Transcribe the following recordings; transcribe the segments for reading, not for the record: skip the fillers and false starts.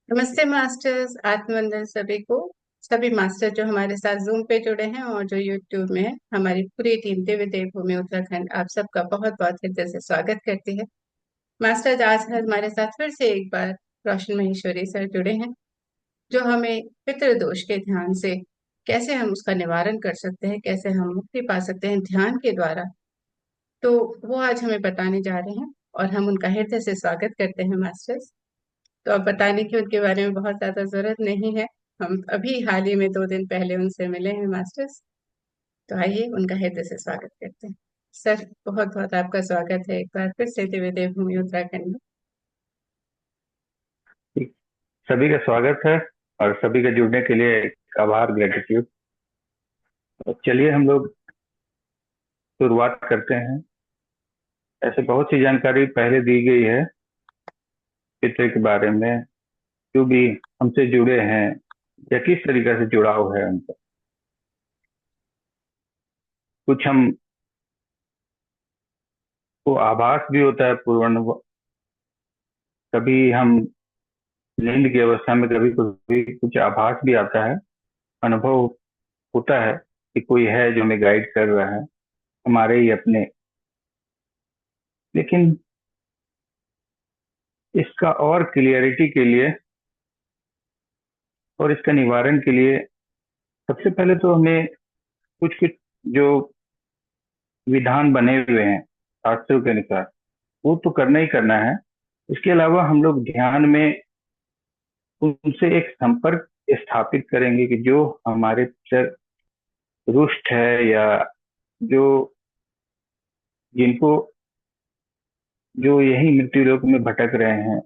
नमस्ते मास्टर्स, आत्मवंदन सभी को। सभी मास्टर जो हमारे साथ जूम पे जुड़े हैं और जो यूट्यूब में हैं, हमारी पूरी टीम दिव्य देवभूमि उत्तराखंड आप सबका बहुत बहुत हृदय से स्वागत करती है। मास्टर्स, आज हमारे साथ फिर से एक बार रोशन महेश्वरी सर जुड़े हैं, जो हमें पितृदोष के ध्यान से कैसे हम उसका निवारण कर सकते हैं, कैसे हम मुक्ति पा सकते हैं ध्यान के द्वारा। तो वो आज हमें बताने जा रहे हैं और हम उनका हृदय से स्वागत करते हैं मास्टर्स। तो अब बताने की उनके बारे में बहुत ज्यादा जरूरत नहीं है। हम अभी हाल ही में 2 दिन पहले उनसे मिले हैं मास्टर्स। तो आइए उनका हृदय से स्वागत करते हैं। सर, बहुत बहुत आपका स्वागत है एक बार फिर से दिव्य देवभूमि उत्तराखंड में। ठीक। सभी का स्वागत है और सभी का जुड़ने के लिए एक आभार, ग्रेटिट्यूड। तो चलिए हम लोग शुरुआत करते हैं। ऐसे बहुत सी जानकारी पहले दी गई है पितृ के बारे में, जो भी हमसे जुड़े हैं या किस तरीके से जुड़ाव है उनका। कुछ हम को आभास भी होता है पूर्वानुभव। कभी हम नींद की अवस्था में कभी कभी कुछ आभास भी आता है, अनुभव होता है कि कोई है जो हमें गाइड कर रहा है, हमारे ही अपने। लेकिन इसका और क्लियरिटी के लिए और इसका निवारण के लिए सबसे पहले तो हमें कुछ कुछ जो विधान बने हुए हैं शास्त्रों के अनुसार, वो तो करना ही करना है। इसके अलावा हम लोग ध्यान में उनसे एक संपर्क स्थापित करेंगे कि जो हमारे पितर रुष्ट है, या जो जिनको जो यही मृत्यु लोक में भटक रहे हैं,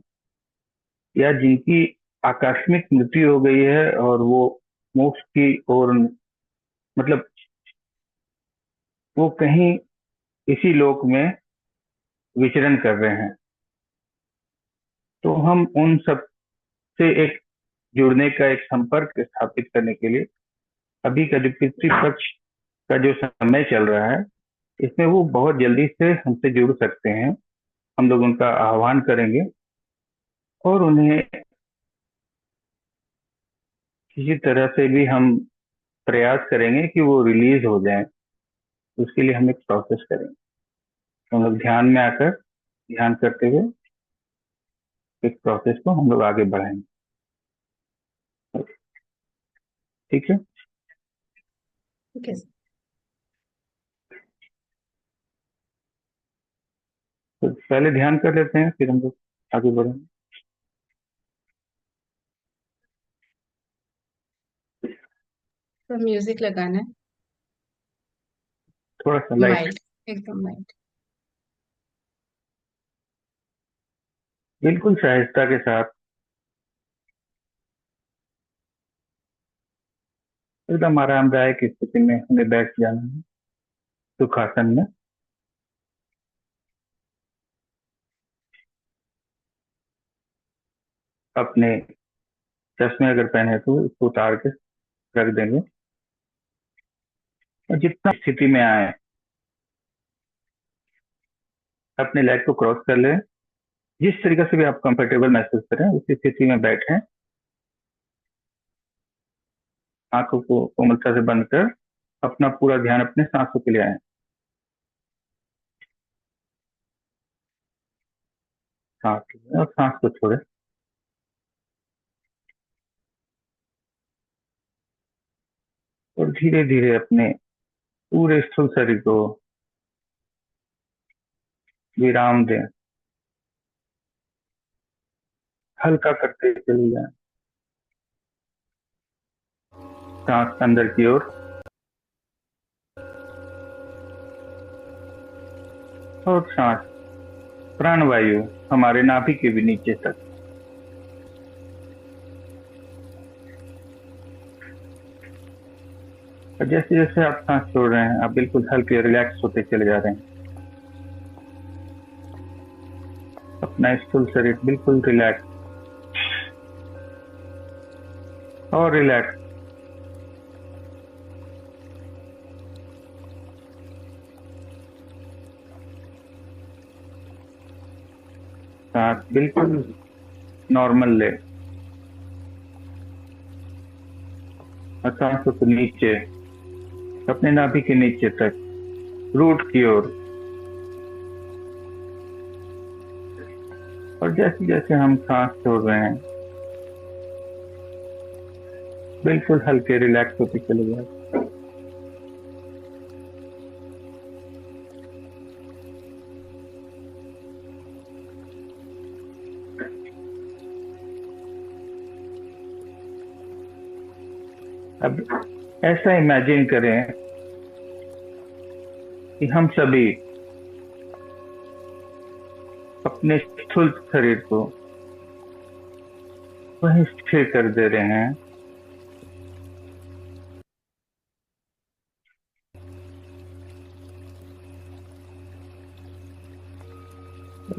या जिनकी आकस्मिक मृत्यु हो गई है और वो मोक्ष की ओर, मतलब वो कहीं इसी लोक में विचरण कर रहे हैं, तो हम उन सब से एक जुड़ने का, एक संपर्क स्थापित करने के लिए अभी का जो पितृपक्ष का जो समय चल रहा है, इसमें वो बहुत जल्दी से हमसे जुड़ सकते हैं। हम लोग उनका आह्वान करेंगे और उन्हें किसी तरह से भी हम प्रयास करेंगे कि वो रिलीज हो जाए। उसके लिए हम एक प्रोसेस करेंगे। तो हम लोग ध्यान में आकर ध्यान करते हुए इस प्रोसेस को हम लोग आगे बढ़ाएंगे। ठीक है। ठीक है। तो पहले ध्यान कर लेते हैं, फिर हम लोग आगे बढ़ेंगे। तो म्यूजिक लगाना है, थोड़ा सा लाइट, माइल्ड, एकदम माइल्ड। बिल्कुल सहजता के साथ, एकदम आरामदायक स्थिति में हमें बैठ जाना है, सुखासन में। अपने चश्मे अगर पहने तो इसको उतार के रख देंगे और जितना स्थिति में आए अपने लेग को क्रॉस कर ले। जिस तरीके से भी आप कंफर्टेबल महसूस करें उसी स्थिति में बैठें। आंखों को कोमलता से बंद कर अपना पूरा ध्यान अपने सांसों के लिए आए। सांस लें और सांस को छोड़े, और धीरे धीरे अपने पूरे स्थूल शरीर को विराम दें। हल्का करते चले जाए सांस अंदर की ओर, और सांस प्राणवायु हमारे नाभि के भी नीचे तक। और जैसे जैसे आप सांस छोड़ रहे हैं, आप बिल्कुल हल्के रिलैक्स होते चले जा रहे हैं। अपना स्थूल शरीर बिल्कुल रिलैक्स और रिलैक्स। सांस बिल्कुल नॉर्मल ले, और सांसों को नीचे, अपने नाभि के नीचे तक, रूट की ओर। और जैसे जैसे हम सांस छोड़ रहे हैं, बिल्कुल हल्के रिलैक्स होते चले जाए। अब ऐसा इमेजिन करें कि हम सभी अपने स्थूल शरीर को वहीं स्थिर कर दे रहे हैं।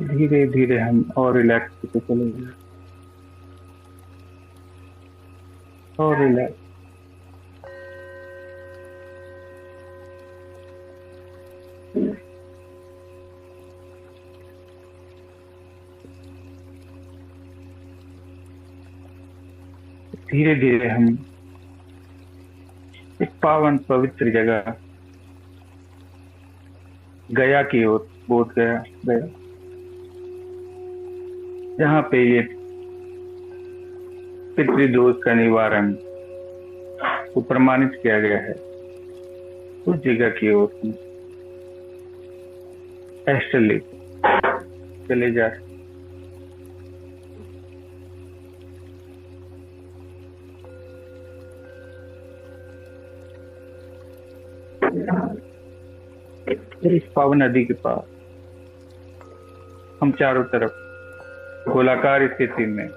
धीरे धीरे हम और रिलैक्स होते चले जाए, और रिलैक्स। धीरे धीरे हम एक पावन पवित्र जगह गया की ओर, बोध गया गया, जहाँ पे ये पितृदोष का निवारण को प्रमाणित किया गया है, उस जगह की ओर एस्ट्रली चले जा रहे। फिर इस पावन नदी के पास हम चारों तरफ गोलाकार स्थिति में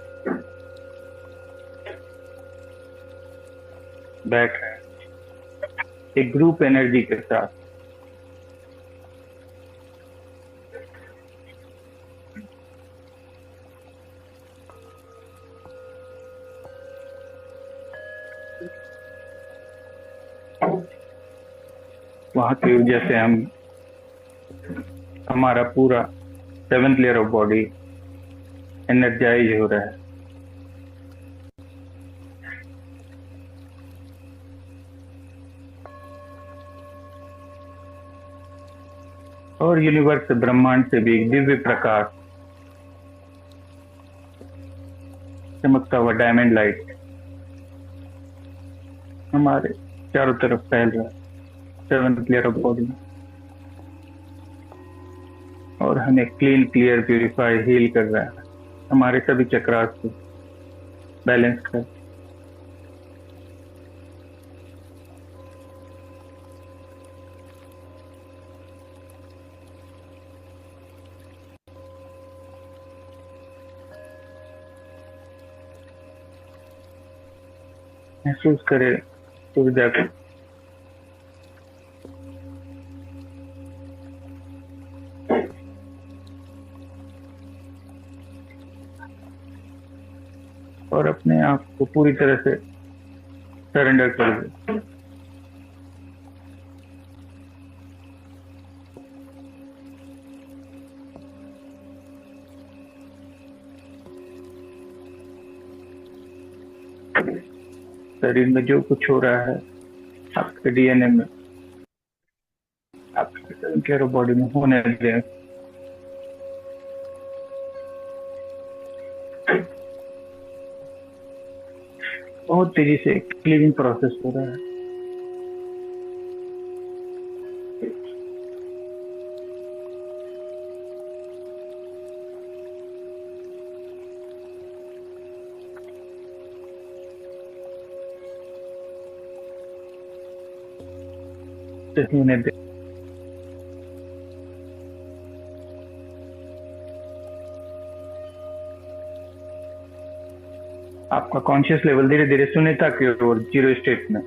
बैठ रहे हैं, एक ग्रुप एनर्जी के साथ। वहां की ऊर्जा से हमारा पूरा 7th layer of body energise हो रहा है। और यूनिवर्स ब्रह्मांड से भी एक दिव्य प्रकाश, चमकता हुआ डायमंड लाइट हमारे चारों तरफ फैल रहा है 7th लेयर ऑफ बॉडी, और हमें क्लीन, क्लियर, प्यूरिफाई, हील कर रहा है, हमारे सभी चक्रास को बैलेंस कर। महसूस करे ऊर्जा को। और अपने आप को पूरी तरह से सरेंडर कर दे। शरीर में जो कुछ हो रहा है आपके डीएनए में, आपके बॉडी में होने दें। बहुत तेजी से क्लीनिंग प्रोसेस हो रहा है। होने दे। आपका कॉन्शियस लेवल धीरे धीरे शून्यता की ओर, जीरो स्टेट में।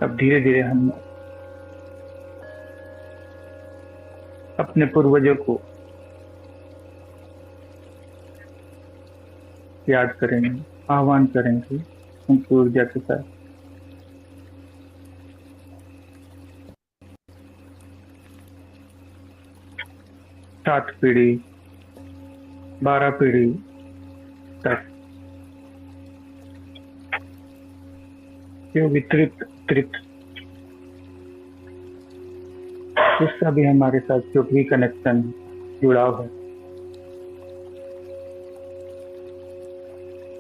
अब धीरे धीरे हम अपने पूर्वजों को याद करेंगे, आह्वान करेंगे उनकी ऊर्जा के साथ। सात पीढ़ी, 12 पीढ़ी तक जो भी तृप्त तृप्त, उसका भी हमारे साथ जो भी कनेक्शन, जुड़ाव है,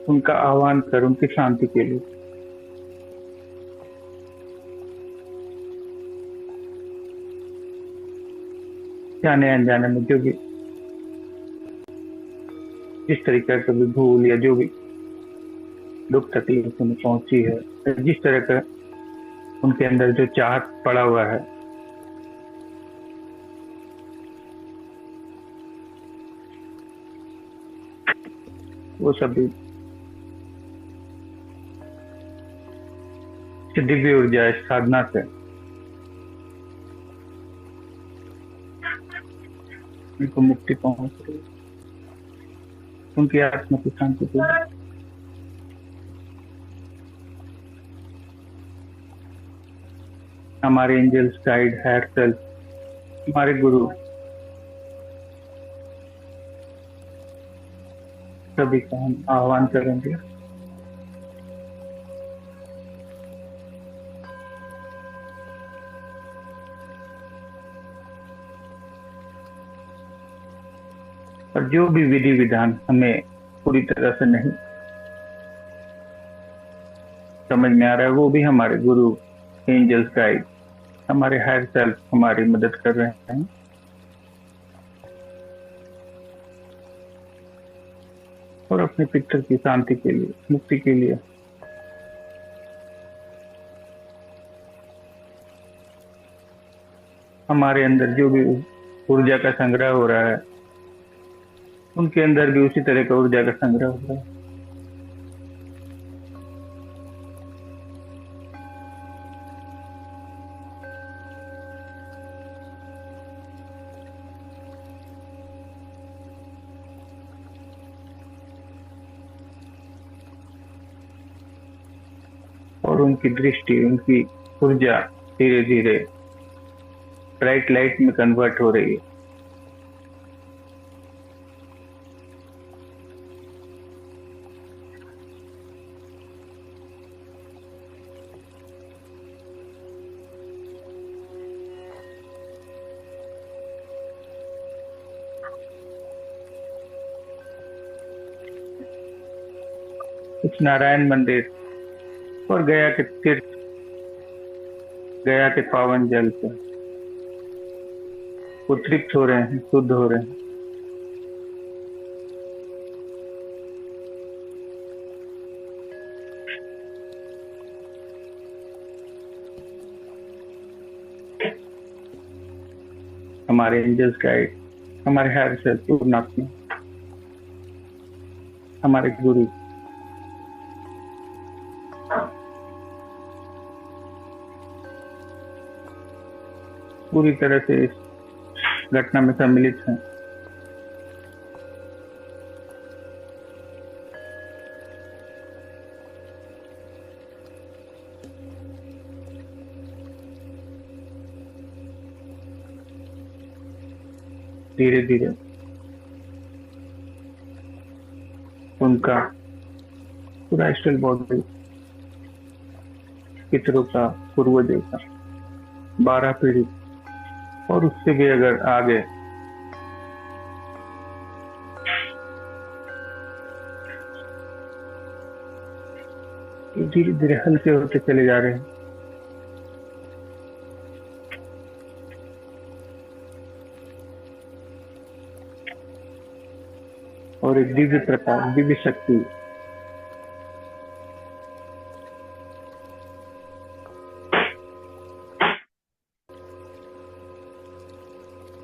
उनका आह्वान कर उनकी शांति के लिए। जाने अनजाने में जो भी जिस तरीके का भी भूल या जो भी दुख तकलीफ उन्हें पहुंची है, जिस तरह का उनके अंदर जो चाहत पड़ा हुआ है, वो सभी दिव्य ऊर्जा इस साधना से उनको मुक्ति पहुंच रही है, उनकी आत्मा की शांति के लिए। हमारे एंजल्स, गाइड, हायर सेल्फ, हमारे गुरु, सभी का हम आह्वान करेंगे। और जो भी विधि विधान हमें पूरी तरह से नहीं समझ में आ रहा है, वो भी हमारे गुरु, एंजल्स, गाइड, हमारे हायर सेल्फ हमारी मदद कर रहे हैं। और अपने पितर की शांति के लिए, मुक्ति के लिए हमारे अंदर जो भी ऊर्जा का संग्रह हो रहा है, उनके अंदर भी उसी तरह का ऊर्जा का संग्रह हो रहा है। और उनकी दृष्टि, उनकी ऊर्जा धीरे धीरे ब्राइट लाइट में कन्वर्ट हो रही है। कुछ नारायण मंदिर और गया के तीर्थ, गया के पावन जल से वो तृप्त हो रहे हैं, शुद्ध हो रहे हैं। हमारे एंजल्स, गाइड, हमारे हायर सेल्फ पूर्णात्मा, हमारे गुरु पूरी तरह से इस घटना में सम्मिलित हैं। धीरे धीरे उनका पूरा एस्ट्रल बॉडी, पितरों का, पूर्वजों का, 12 पीढ़ी और उससे भी अगर आगे धीरे धीरे हल्के होते चले जा रहे हैं। और एक दिव्य प्रकाश, दिव्य शक्ति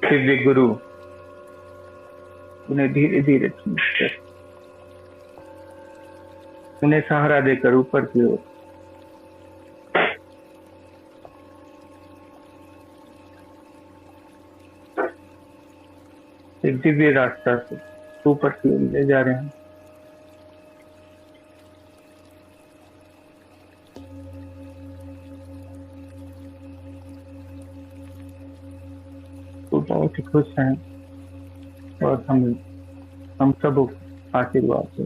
दिव्य गुरु उन्हें धीरे धीरे उन्हें सहारा देकर ऊपर की ओर एक दिव्य रास्ता से ऊपर की ओर ले जा रहे हैं। बहुत ही खुश हैं और हम सब आशीर्वाद से।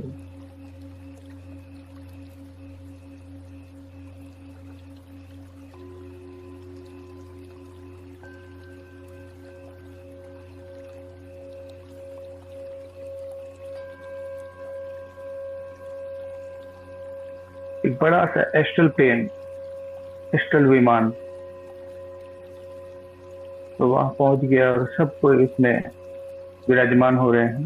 एक बड़ा सा एस्ट्रल प्लेन, एस्ट्रल विमान तो वहां पहुंच गया और सब कोई इसमें विराजमान हो रहे हैं।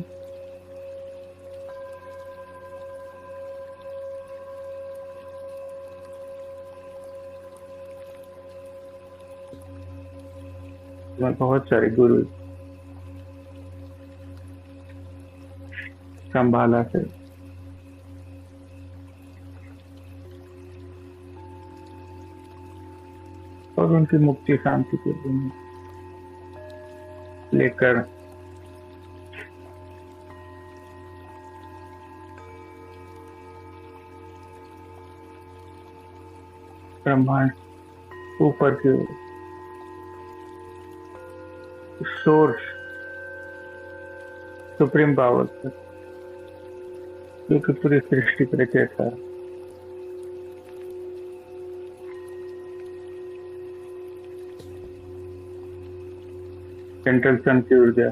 इसमें बहुत सारे गुरु संभाला से और उनकी मुक्ति शांति के लिए लेकर ब्रह्मांड ऊपर की सोर्स सुप्रीम पावर तक, जो कि पूरी सृष्टि पर रचयिता है, सेंट्रल सन की ऊर्जा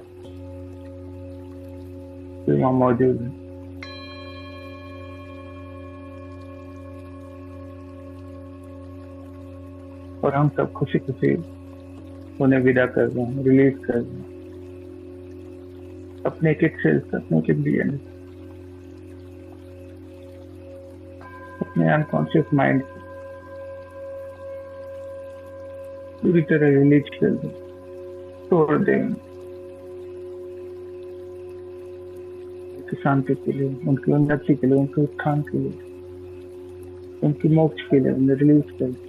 वहां मौजूद है। और हम सब खुशी खुशी उन्हें विदा कर रहे हैं, रिलीज कर रहे हैं अपने एक एक सेल्स, अपने एक एक डीएनए, अपने अनकॉन्शियस माइंड पूरी तरह रिलीज कर दें, तोड़ दें उनकी शांति के लिए, उनकी उन्नति के लिए, उनके उत्थान के लिए, उनकी मोक्ष के लिए उन्हें रिलीज कर दें।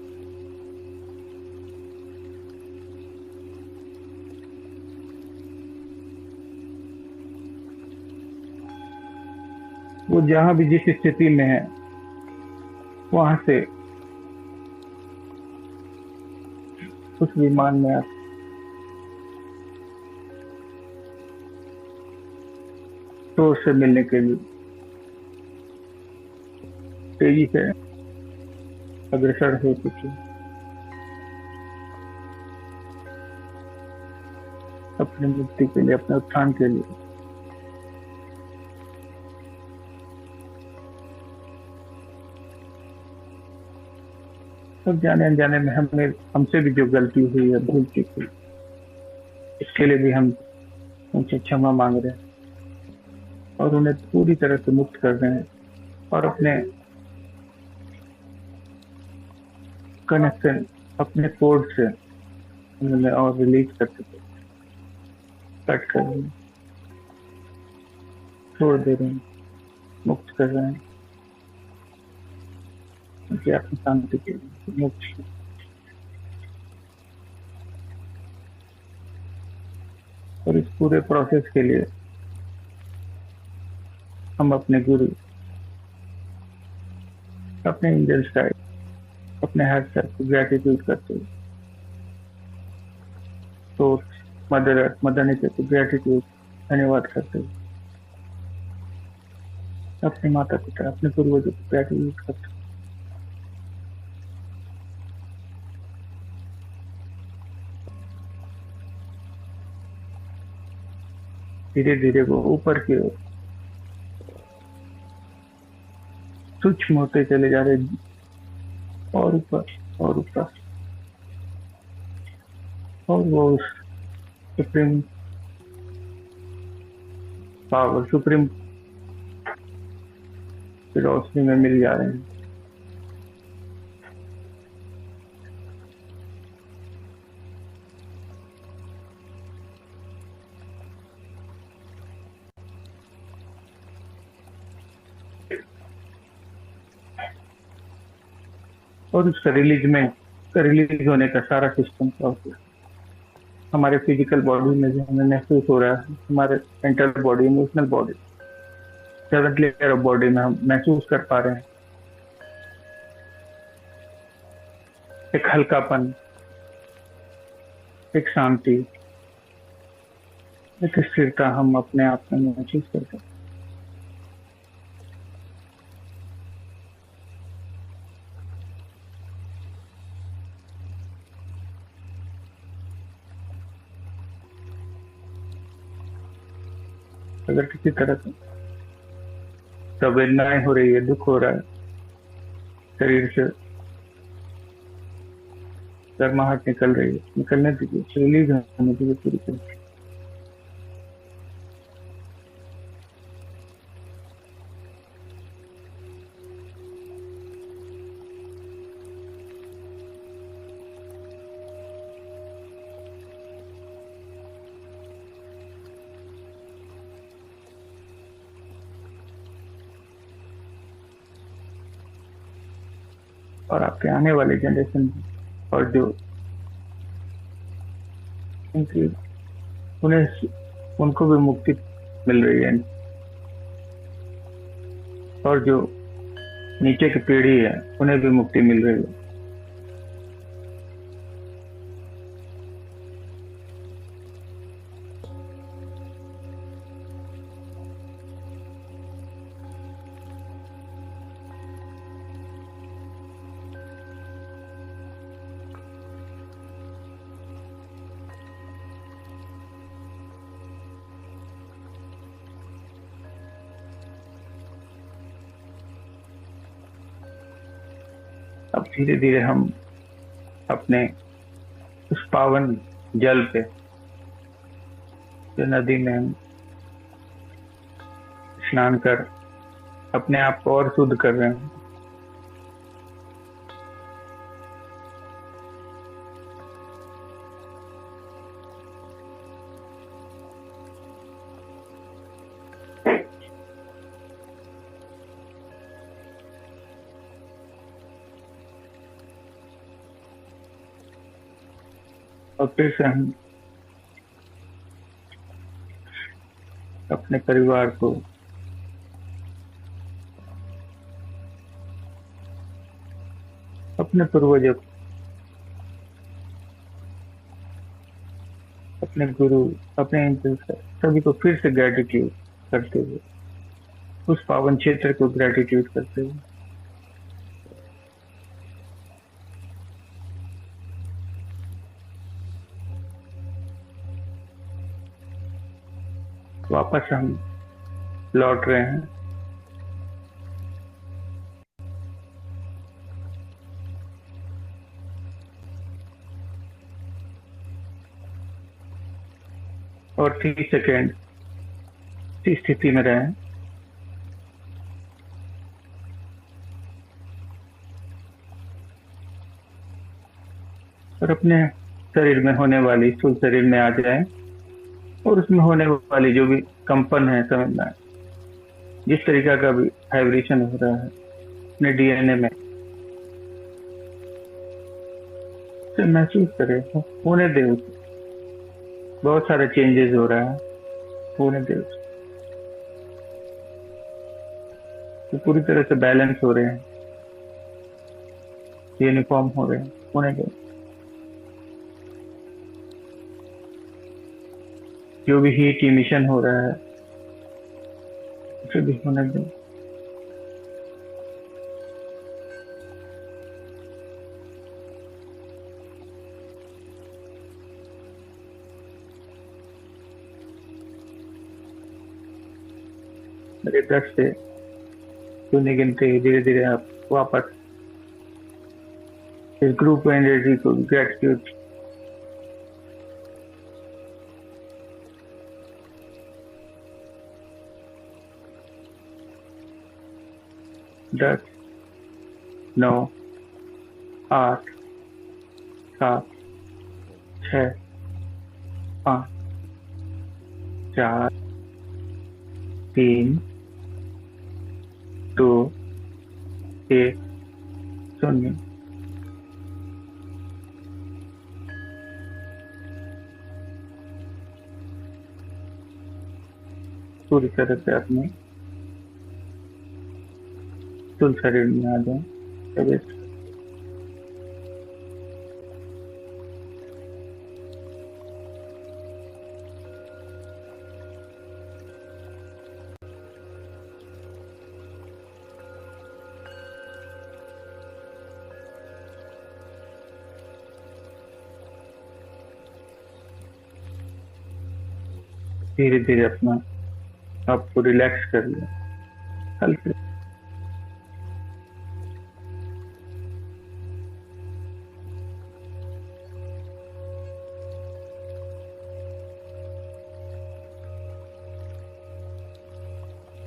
वो जहां भी जिस स्थिति में है वहां से उस विमान में आते सोर्स से मिलने के लिए तेजी से अग्रसर हो चुके, अपनी मुक्ति के लिए, अपने उत्थान के लिए। सब जाने अनजाने में हमसे भी जो गलती हुई है, भूल चूक हुई, इसके लिए भी हम उनसे क्षमा मांग रहे हैं और उन्हें पूरी तरह से मुक्त कर रहे हैं और अपने कनेक्शन, अपने कोड से उन्हें और रिलीज कर सके, कट कर रहे हैं, छोड़ दे रहे हैं, मुक्त कर रहे हैं उनकी आत्म शांति के लिए, मुक्त। और इस पूरे प्रोसेस के लिए हम अपने गुरु, अपने एंजल्स का, अपने हर सर को ग्रेटिट्यूड करते हुए, तो मदर नेचर को ग्रेटिट्यूड, धन्यवाद करते हुए, अपने माता पिता, अपने पूर्वजों को ग्रेटिट्यूड करते हुए, धीरे धीरे वो ऊपर की ओर सूक्ष्म होते चले जा रहे, और ऊपर और ऊपर, और वो सुप्रीम पावर, सुप्रीम रोशनी में मिल जा रहे हैं। और उसका रिलीज होने का सारा सिस्टम प्रोसेस हमारे फिजिकल बॉडी में जो हमें महसूस हो रहा है, हमारे mental body, emotional body, seventh layer of body में हम महसूस कर पा रहे हैं एक हल्कापन, एक शांति, एक स्थिरता हम अपने आप में महसूस करते हैं। अगर किसी तरह से संवेदनाएं हो रही है, दुख हो रहा है, शरीर से गर्माहट निकल रही है, निकलने दीजिए, रिलीज होने दीजिए पूरी तरह से। और आपके आने वाले जनरेशन और जो उनकी उन्हें उनको भी मुक्ति मिल रही है, और जो नीचे की पीढ़ी है उन्हें भी मुक्ति मिल रही है। अब धीरे धीरे हम अपने उस पावन जल पे, जो नदी में हम स्नान कर अपने आप को और शुद्ध कर रहे हैं, और फिर से हम अपने परिवार को, अपने पूर्वजों को, अपने गुरु, अपने एंसेस्टर सभी को फिर से ग्रेटिट्यूड करते हुए, उस पावन क्षेत्र को ग्रेटिट्यूड करते हुए वापस हम लौट रहे हैं। और 30 सेकेंड इस स्थिति में रहें, और अपने शरीर में होने वाली, स्थूल शरीर में आ जाए, और उसमें होने वाली जो भी कंपन है समझना है, जिस तरीका का भी वाइब्रेशन हो रहा है अपने डीएनए में, उसे महसूस करें, होने दे उसे। बहुत सारे चेंजेस हो रहा है, होने दे उसे। तो पूरी तरह से बैलेंस हो रहे हैं, यूनिफॉर्म हो रहे हैं, होने दे। जो भी हीट इमिशन हो रहा है उसे भी होने दे। मेरे 10 से शून्य गिनते ही धीरे धीरे आप वापस इस ग्रुप एनर्जी को, ग्रेटिट्यूड, 10, 9, 8, 7, 6, 5, 4, 3, 2, 1, 0। पूरी तरह से अपने स्थूल शरीर में आ जाए, प्रवेश। धीरे धीरे अपना आपको रिलैक्स कर लिया, हल्के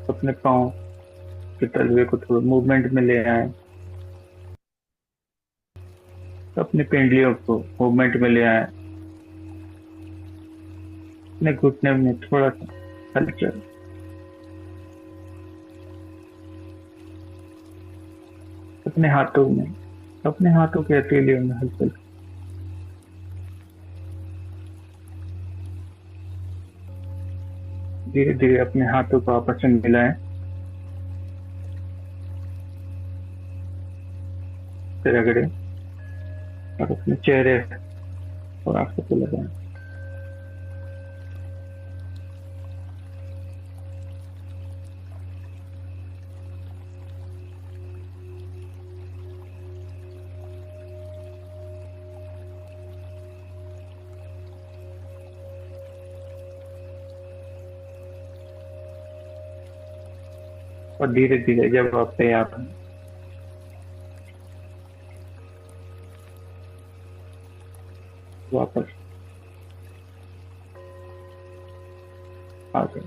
अपने पाँव के तलवे को थोड़ा मूवमेंट में ले आए, अपने पिंडलियों को मूवमेंट में ले आए, अपने घुटने में थोड़ा सा हलचल, अपने हाथों के हथेलियों में हलचल। धीरे धीरे अपने हाथों को आपस में मिलाएं, फिर रगड़े और अपने चेहरे और आंखों को लगाएं। और धीरे धीरे जब आप तैयार हैं, वापस आ जाए।